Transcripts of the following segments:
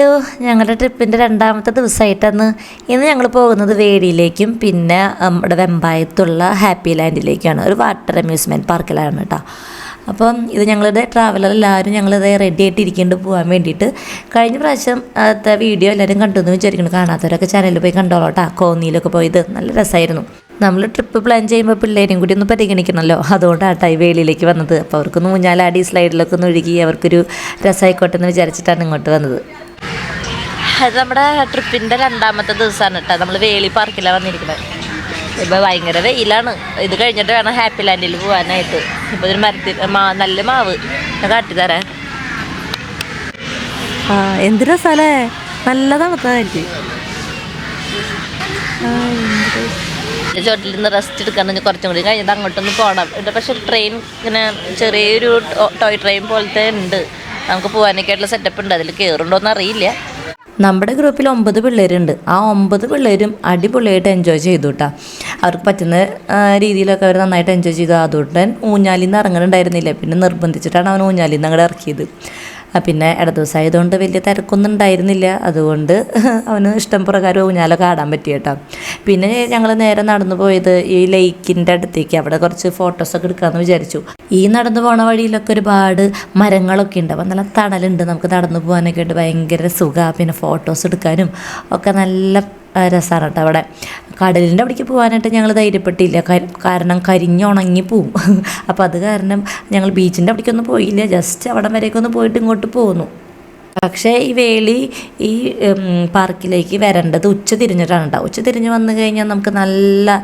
Hello, ഞങ്ങളുടെ ട്രിപ്പിൻ്റെ രണ്ടാമത്തെ ദിവസമായിട്ടന്ന് ഇന്ന് ഞങ്ങൾ പോകുന്നത് വേടിയിലേക്കും പിന്നെ നമ്മുടെ വെമ്പായത്തുള്ള ഹാപ്പി ലാൻഡിലേക്കാണ്. ഒരു വാട്ടർ അമ്യൂസ്മെൻറ്റ് പാർക്കിലാണ് കേട്ടോ. അപ്പം ഇത് ഞങ്ങളുടെ ട്രാവലർ എല്ലാവരും ഞങ്ങളിത് റെഡി ആയിട്ട് ഇരിക്കേണ്ടി പോകാൻ വേണ്ടിയിട്ട് കഴിഞ്ഞ പ്രാവശ്യം വീഡിയോ എല്ലാവരും കണ്ടെന്ന് വിചാരിക്കുന്നു. കാണാത്തവരൊക്കെ ചാനലിൽ പോയി കണ്ടോളൂ കേട്ടോ. കോന്നിയിലൊക്കെ പോയത് നല്ല രസമായിരുന്നു. നമ്മൾ ട്രിപ്പ് പ്ലാൻ ചെയ്യുമ്പോൾ പിള്ളേരും കൂടി ഒന്ന് പരിഗണിക്കണമല്ലോ, അതുകൊണ്ടാണ് ഈ വേളിയിലേക്ക് വന്നത്. അപ്പോൾ അവർക്കൊന്ന് ഊഞ്ഞാലാടി സ്ലൈഡിലൊക്കെ ഒന്ന് ഒഴുകി അവർക്കൊരു രസമായിക്കോട്ടെ എന്ന് വിചാരിച്ചിട്ടാണ് ഇങ്ങോട്ട് വന്നത്. അത് നമ്മുടെ ട്രിപ്പിൻ്റെ രണ്ടാമത്തെ ദിവസമാണ് കേട്ടോ. നമ്മൾ വേളി പാർക്കിലാണ് വന്നിരിക്കുന്നത്. ഇപ്പോൾ ഭയങ്കര വെയിലാണ്. ഇത് കഴിഞ്ഞിട്ട് വേണം ഹാപ്പി ലാൻഡിൽ പോകാനായിട്ട്. ഇപ്പോൾ ഒരു മരത്തിൽ നല്ല മാവ് കാട്ടിത്തരാൻ. എന്ത് രസമല്ലേ, നല്ല തണുത്തായിട്ട്. ചോട്ടിൽ നിന്ന് റെസ്റ്റ് എടുക്കണം. കുറച്ചും കൂടി കഴിഞ്ഞിട്ട് അങ്ങോട്ടൊന്ന് പോകണം. ഇവിടെ പക്ഷേ ട്രെയിൻ ഇങ്ങനെ ചെറിയൊരു ടോയ് ട്രെയിൻ പോലത്തെ ഉണ്ട്. നമുക്ക് പോകാനൊക്കെ ആയിട്ടുള്ള സെറ്റപ്പ് ഉണ്ട്. അതിൽ കയറുണ്ടോയെന്ന് അറിയില്ല. നമ്മുടെ ഗ്രൂപ്പിൽ 9 പിള്ളേരുണ്ട്. ആ 9 പിള്ളേരും അടിപൊളിയായിട്ട് എൻജോയ് ചെയ്തു കേട്ടോ. അവർക്ക് പറ്റുന്ന രീതിയിലൊക്കെ അവർ നന്നായിട്ട് എൻജോയ് ചെയ്തു. അതുകൊണ്ട് ഊഞ്ഞാലിൽ നിന്ന് ഇറങ്ങുന്നുണ്ടായിരുന്നില്ല. പിന്നെ നിർബന്ധിച്ചിട്ടാണ് അവൻ ഊഞ്ഞാലിൽ നിന്ന് അങ്ങോട്ട് ഇറക്കിയത്. പിന്നെ ഇട ദിവസമായതുകൊണ്ട് വലിയ തിരക്കൊന്നും ഉണ്ടായിരുന്നില്ല. അതുകൊണ്ട് അവന് ഇഷ്ടം പ്രകാരം ഊഞ്ഞാലൊക്കെ ആടാൻ പറ്റി കേട്ടോ. പിന്നെ ഞങ്ങൾ നേരെ നടന്നു പോയത് ഈ ലേക്കിൻ്റെ അടുത്തേക്ക്. അവിടെ കുറച്ച് ഫോട്ടോസൊക്കെ എടുക്കാമെന്ന് വിചാരിച്ചു. ഈ നടന്നു പോണ വഴിയിലൊക്കെ ഒരുപാട് മരങ്ങളൊക്കെ ഉണ്ട്. അപ്പം നല്ല തണലുണ്ട്. നമുക്ക് നടന്നു പോകാനൊക്കെ ഉണ്ട്. ഭയങ്കര സുഖമാണ്. പിന്നെ ഫോട്ടോസ് എടുക്കാനും ഒക്കെ നല്ല രസമാണ് കേട്ടോ. അവിടെ കടലിൻ്റെ അവിടേക്ക് പോകാനായിട്ട് ഞങ്ങൾ ധൈര്യപ്പെട്ടില്ല. കാരണം കരിഞ്ഞുണങ്ങി പോവും. അപ്പോൾ അത് കാരണം ഞങ്ങൾ ബീച്ചിൻ്റെ അവിടേക്കൊന്നും പോയില്ല. ജസ്റ്റ് അവിടെ വരെയൊക്കെ പോയിട്ട് ഇങ്ങോട്ട് പോന്നു. പക്ഷേ ഈ വേളി ഈ പാർക്കിലേക്ക് വരേണ്ടത് ഉച്ച തിരിഞ്ഞിട്ടാണ് കേട്ടോ. ഉച്ച തിരിഞ്ഞ് വന്നു കഴിഞ്ഞാൽ നമുക്ക് നല്ല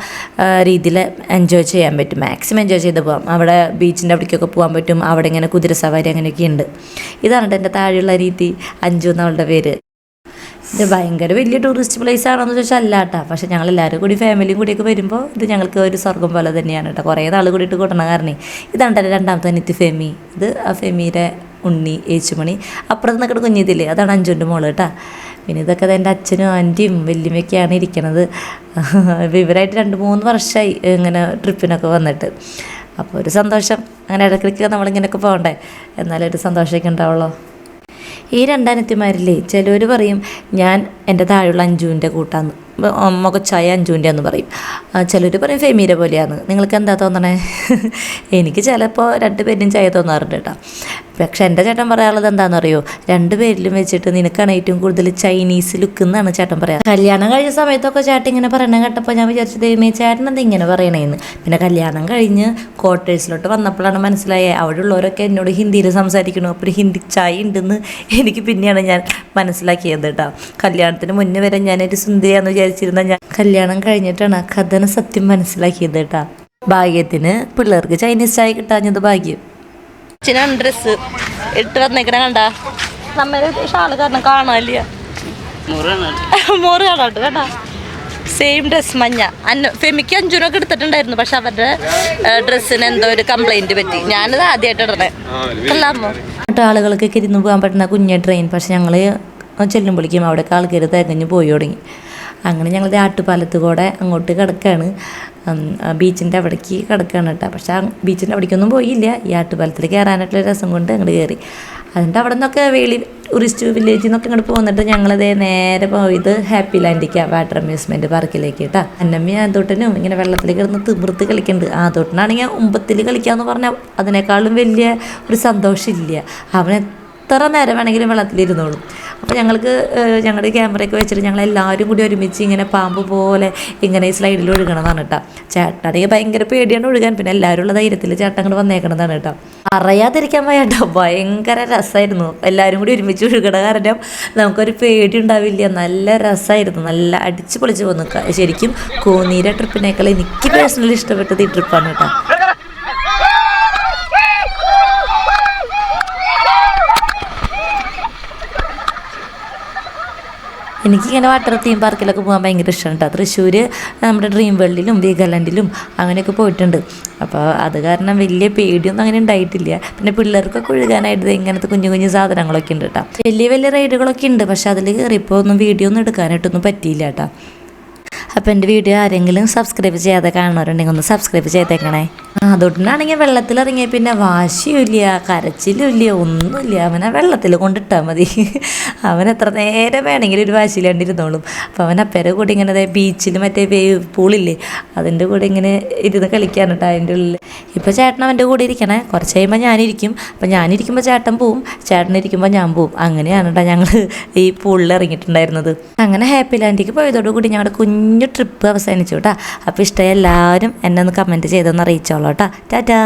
രീതിയിൽ എൻജോയ് ചെയ്യാൻ പറ്റും. മാക്സിമം എൻജോയ് ചെയ്ത് പോകാം. അവിടെ ബീച്ചിൻ്റെ അവിടേക്കൊക്കെ പോകാൻ പറ്റും. അവിടെ ഇങ്ങനെ കുതിരസവാരി അങ്ങനെയൊക്കെ ഉണ്ട്. ഇതാണ് കേട്ടോ എൻ്റെ താഴെയുള്ള രീതി. അഞ്ജു എന്നവളുടെ പേര്. ഇത് ഭയങ്കര വലിയ ടൂറിസ്റ്റ് പ്ലേസ് ആണെന്ന് ചോദിച്ചാൽ അല്ല കേട്ടോ. പക്ഷേ ഞങ്ങളെല്ലാവരും കൂടി ഫാമിലിയും കൂടിയൊക്കെ വരുമ്പോൾ ഇത് ഞങ്ങൾക്ക് ഒരു സ്വർഗം പോലെ തന്നെയാണ് കേട്ടോ. കുറേ നാൾ കൂടിയിട്ട് കൂട്ടണ കാരണം ഇതാണ് കേട്ടോ രണ്ടാമത്തെ അനിയത്തി ഫെമി. ഇത് ആ ഫെമിയുടെ ഉണ്ണി ഏച്ചുമണി. അപ്പുറത്ത് നിൽക്കുന്ന കുഞ്ഞിതില്ലേ, അതാണ് അഞ്ജുൻ്റെ മോള് കേട്ടോ. പിന്നെ ഇതൊക്കെ എൻ്റെ അച്ഛനും ആൻറ്റിയും വല്യമ്മയൊക്കെയാണ് ഇരിക്കണത്. ഇവരായിട്ട് 2-3 വർഷമായി ഇങ്ങനെ ട്രിപ്പിനൊക്കെ വന്നിട്ട്. അപ്പോൾ ഒരു സന്തോഷം. അങ്ങനെ ഇടയ്ക്കിടയ്ക്ക് നമ്മളിങ്ങനെയൊക്കെ പോകണ്ടേ, എന്നാലും ഒരു സന്തോഷമൊക്കെ ഉണ്ടാവുള്ളൂ. ഈ 2 അനിയത്തിമാരില്ലേ, ചിലവർ പറയും ഞാൻ എൻ്റെ താഴെയുള്ള അഞ്ജുവിൻ്റെ കൂട്ടാന്ന്, മുഖച്ചായ അഞ്ജുവിൻ്റെ എന്ന് പറയും. ചിലർ പറയും ഫെമീര പോലെയാണ്. നിങ്ങൾക്ക് എന്താ തോന്നണേ? എനിക്ക് ചിലപ്പോൾ 2 പേരിലും ചായ തോന്നാറുണ്ട് കേട്ടോ. പക്ഷെ എൻ്റെ ചേട്ടൻ പറയാനുള്ളത് എന്താണെന്ന് അറിയോ, 2 പേരിലും വെച്ചിട്ട് നിനക്കാണ് ഏറ്റവും കൂടുതൽ ചൈനീസ് ലുക്ക് എന്നാണ് ചേട്ടൻ പറയാം. കല്യാണം കഴിഞ്ഞ സമയത്തൊക്കെ ചേട്ടൻ ഇങ്ങനെ പറയണ കേട്ടപ്പോൾ ഞാൻ വിചാരിച്ചത് ദൈവമേ ചേട്ടൻ എന്താ ഇങ്ങനെ പറയണേന്ന്. പിന്നെ കല്യാണം കഴിഞ്ഞ് ക്വാർട്ടേഴ്സിലോട്ട് വന്നപ്പോഴാണ് മനസ്സിലായത് അവിടെ ഉള്ളവരൊക്കെ എന്നോട് ഹിന്ദിയിൽ സംസാരിക്കണു. അപ്പോൾ ഒരു ഹിന്ദി ചായ ഉണ്ടെന്ന് എനിക്ക് പിന്നെയാണ് ഞാൻ മനസ്സിലാക്കിയത് കേട്ടോ. കല്യാണത്തിന് മുന്നേ വരെ ഞാനൊരു സുന്ദരിയാന്ന് വിചാരിച്ചിരുന്ന ഞാൻ കല്യാണം കഴിഞ്ഞിട്ടാണ് ആ കഥന സത്യം മനസ്സിലാക്കിയത് കേട്ടോ. ഭാഗ്യത്തിന് പിള്ളേർക്ക് ചൈനീസ് ചായ കിട്ടാഞ്ഞത് ഭാഗ്യം. ഡ്രസ്സ് ഇട്ട് വന്നേക്കണ കണ്ട നമ്മ ഷാള് കാരണം കാണാനില്ല. മോറ് കാണാട്ട് കേട്ടാ. സെയിം ഡ്രസ് മഞ്ഞ. ഫെമിക്ക് അഞ്ജുനൊക്കെ എടുത്തിട്ടുണ്ടായിരുന്നു. പക്ഷെ അവരുടെ ഡ്രസ്സിന് എന്തോ ഒരു കംപ്ലൈൻറ്റ് പറ്റി. ഞാനത് ആദ്യമായിട്ട് ഇടണേ അല്ലാമോ. ആളുകൾക്കൊക്കെ ഇരുന്ന് പോകാൻ പറ്റുന്ന കുഞ്ഞ ട്രെയിൻ. പക്ഷെ ഞങ്ങൾ ചെല്ലുമ്പോഴേക്കും അവിടെയൊക്കെ ആൾക്കാർ തികഞ്ഞ് പോയി തുടങ്ങി. അങ്ങനെ ഞങ്ങൾ ആട്ടുപാലത്ത് കൂടെ അങ്ങോട്ട് കിടക്കുകയാണ്. ബീച്ചിൻ്റെ അവിടേക്ക് കിടക്കുകയാണ് കേട്ടോ. പക്ഷെ ആ ബീച്ചിൻ്റെ അവിടേക്കൊന്നും പോയില്ല. ഈ ആട്ടുപാലത്തിൽ കയറാനായിട്ടുള്ള രസം കൊണ്ട് അങ്ങോട്ട് കയറി. അതിൻ്റെ അവിടെ നിന്നൊക്കെ വേളി ടൂറിസ്റ്റ് വില്ലേജിൽ നിന്നൊക്കെ ഇങ്ങോട്ട് പോന്നിട്ട് ഞങ്ങളതേ നേരെ പോയത് ഹാപ്പി ലാൻഡിലേക്കാണ്, വാട്ടർ അമ്യൂസ്മെൻറ്റ് പാർക്കിലേക്ക് കേട്ടോ. അന്നമ്മ ആന്തോട്ടനും ഇങ്ങനെ വെള്ളത്തിൽ കിടന്ന് തിമിർത്ത് കളിക്കുന്നുണ്ട്. ആന്തോട്ടനാണെങ്കിൽ ഉമ്പത്തിൽ കളിക്കാമെന്ന് പറഞ്ഞാൽ അതിനേക്കാളും വലിയ ഒരു സന്തോഷമില്ല. അവനെ എത്ര നേരം വേണമെങ്കിലും വെള്ളത്തിലിരുന്നോളും. അപ്പോൾ ഞങ്ങൾക്ക് ഞങ്ങളുടെ ക്യാമറയൊക്കെ വെച്ചിട്ട് ഞങ്ങളെല്ലാവരും കൂടി ഒരുമിച്ച് ഇങ്ങനെ പാമ്പ് പോലെ ഇങ്ങനെ ഈ സ്ലൈഡിൽ ഒഴുകണമെന്നാണ് കേട്ടോ. ചേട്ടനാണെങ്കിൽ ഭയങ്കര പേടിയാണ് ഒഴുകാൻ. പിന്നെ എല്ലാവരും ഉള്ള ധൈര്യത്തിൽ ചേട്ടൻ അങ്ങോട്ട് വന്നേക്കണതാണ് കേട്ടോ. അറിയാതിരിക്കാൻ വയ്യാട്ടോ, ഭയങ്കര രസമായിരുന്നു. എല്ലാവരും കൂടി ഒരുമിച്ച് ഒഴുകണ കാരണം നമുക്കൊരു പേടി ഉണ്ടാവില്ല. നല്ല രസമായിരുന്നു. നല്ല അടിച്ച് പൊളിച്ച് പോന്നു. ശരിക്കും കോന്നിയിലെ ട്രിപ്പിനേക്കാൾ എനിക്ക് പേഴ്സണലി ഇഷ്ടപ്പെട്ടത് ഈ ട്രിപ്പാണ് കേട്ടോ. എനിക്കിങ്ങനെ വാട്ടർ തീം പാർക്കിലൊക്കെ പോകാൻ ഭയങ്കര ഇഷ്ടമാണ് കേട്ടോ. തൃശ്ശൂർ നമ്മുടെ ഡ്രീം വേൾഡിലും വീഗാലാൻഡിലും അങ്ങനെയൊക്കെ പോയിട്ടുണ്ട്. അപ്പോൾ അത് കാരണം വലിയ പേടിയൊന്നും അങ്ങനെ ഉണ്ടായിട്ടില്ല. പിന്നെ പിള്ളേർക്കൊക്കെ ഒഴുകാനായിട്ട് ഇങ്ങനത്തെ കുഞ്ഞു കുഞ്ഞു സാധനങ്ങളൊക്കെ ഉണ്ട് കേട്ടോ. വലിയ വലിയ റൈഡുകളൊക്കെ ഉണ്ട്. പക്ഷെ അതിൽ കയറിയപ്പോൾ ഒന്നും വീഡിയോ ഒന്നും എടുക്കാനായിട്ടൊന്നും പറ്റിയില്ല കേട്ടോ. അപ്പോൾ എൻ്റെ വീഡിയോ ആരെങ്കിലും സബ്സ്ക്രൈബ് ചെയ്യാതെ കാണുന്നവരുണ്ടെങ്കിൽ ഒന്ന് സബ്സ്ക്രൈബ് ചെയ്തേക്കണേ. അതുകൊണ്ടാണെങ്കിൽ വെള്ളത്തിലിറങ്ങിയ പിന്നെ വാശിയുമില്ല, കരച്ചിലുമില്ല, ഒന്നുമില്ല. അവനെ വെള്ളത്തിൽ കൊണ്ടിട്ടാൽ മതി. അവൻ എത്ര നേരം വേണമെങ്കിലും ഒരു വാശിയിലാണ്ടിരുന്നോളും. അപ്പോൾ അവൻ അപ്പേരെ കൂടി ഇങ്ങനെ ബീച്ചിൽ മറ്റേ വേവ് പൂളില്ലേ അതിൻ്റെ കൂടെ ഇങ്ങനെ ഇരുന്ന് കളിക്കാനുണ്ട് അതിൻ്റെ ഉള്ളിൽ. ഇപ്പോൾ ചേട്ടൻ അവൻ്റെ കൂടെ ഇരിക്കണേ. കുറച്ച് കഴിയുമ്പോൾ ഞാനിരിക്കും. അപ്പോൾ ഞാനിരിക്കുമ്പോൾ ചേട്ടൻ പോവും, ചേട്ടനിരിക്കുമ്പോൾ ഞാൻ പോവും. അങ്ങനെയാണ് കേട്ടോ ഞങ്ങൾ ഈ പൂളിൽ ഇറങ്ങിയിട്ടുണ്ടായിരുന്നത്. അങ്ങനെ ഹാപ്പി ലാൻഡിലേക്ക് പോയതോടുകൂടി ഞങ്ങളുടെ കുഞ്ഞു ട്രിപ്പ് അവസാനിച്ചു കേട്ടോ. അപ്പോൾ ഇഷ്ടമായി എല്ലാവരും എന്നെ ഒന്ന് കമൻറ്റ് ചെയ്തൊന്ന് അറിയിച്ചോളൂ കേട്ടോ. ടാറ്റാ.